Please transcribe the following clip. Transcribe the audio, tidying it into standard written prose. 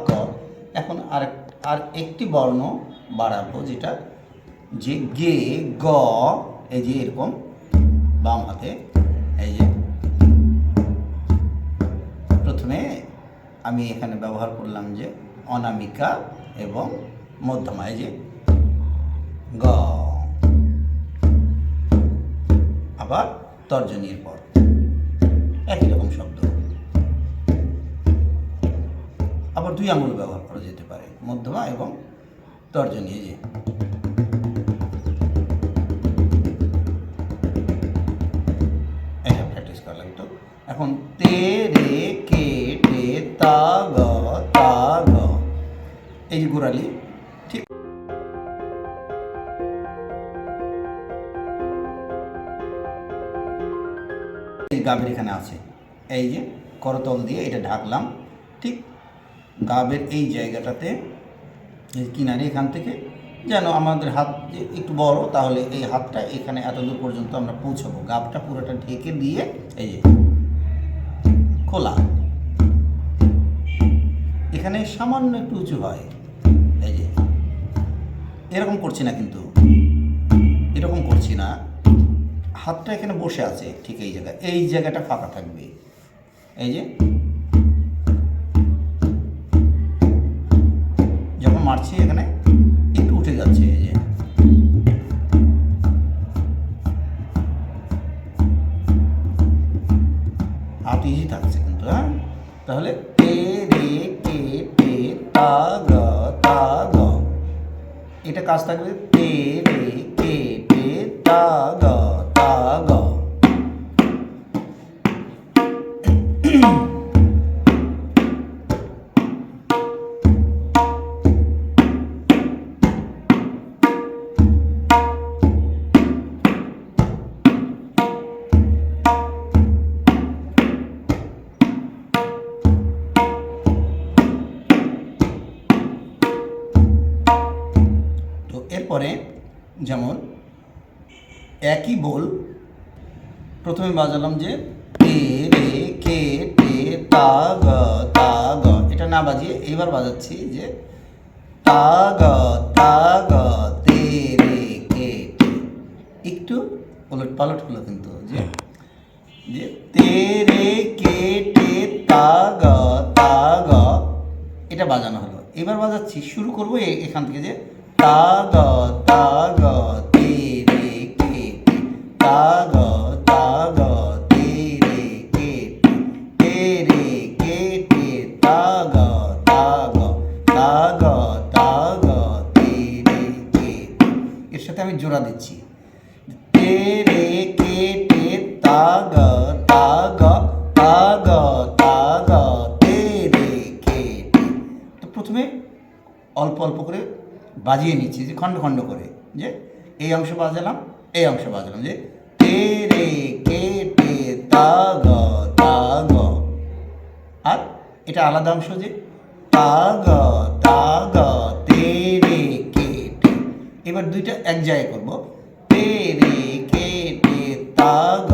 গ। এখন আর একটি বর্ণ বাড়াবো, যেটা যে গে গ, এই যে এরকম বাম হাতে, এই যে প্রথমে আমি এখানে ব্যবহার করলাম যে অনামিকা এবং মধ্যমা, এই যে গ, আবার তর্জনীর পর একই রকম শব্দ। আবার দুই আঙুল ব্যবহার করা যেতে পারে, মধ্যমা এবং তর্জনী। এই যে এটা প্র্যাকটিস করা লাগতো। এখন তে রে কে টে তা গ, এই যে গোড়ালি, ঠিক এই গাবের এখানে আছে, এই যে করতল দিয়ে এটা ঢাকলাম, ঠিক গাবের এই জায়গাটাতে কিনারে এখান থেকে যেন আমাদের হাত যে একটু বড়, তাহলে এই হাতটা এখানে এতদূর পর্যন্ত আমরা পৌঁছাবো। গাবটা পুরোটা ঢেকে দিয়ে এই যে খোলা, এখানে সামান্য একটু উঁচু হয়, এই যে এরকম করছি না, কিন্তু এরকম করছি না, হাতটা এখানে বসে আছে ঠিক এই জায়গায়, এই জায়গাটা ফাঁকা থাকবে। এই যে যখন মারছি এখানে একটু উঠে যাচ্ছে, এই যে হাত ইজি থাকছে কিন্তু। হ্যাঁ, তাহলে তে রে কে টে তা গ, এটা কাজ থাকবে তে রে কে টে তা গ। এরপরে যেমন একই বোল প্রথমে বাজালাম যে তে রে কে টে তা গ, এটা না বাজিয়ে এইবার বাজাচ্ছি যে তা গ তে রে কে টে, একটু ওলট পালট হলো কিন্তু, যে তে রে কে টে তা গ, এটা বাজানো হলো। এবার বাজাচ্ছি, শুরু করবো এখান থেকে, যে তা গ তে রে কে টে, তা গ তে রে কে টে রে কে টে তা গ তে রে কে। এর সাথে আমি জোড়া দিচ্ছি, তে রে কে টে তা গ তে রে কে টে। তো প্রথমে অল্প অল্প করে বাজিয়ে নিচ্ছি, যে খণ্ড খণ্ড করে, যে এই অংশ বাজালাম, এই অংশ বাজালাম, যে তে রে কে টে তা গ, আর এটা আলাদা অংশ, যে তা গ তে রে কে টে। এবার দুইটা এক জায়গায় করবো, তে রে কে টে তা গ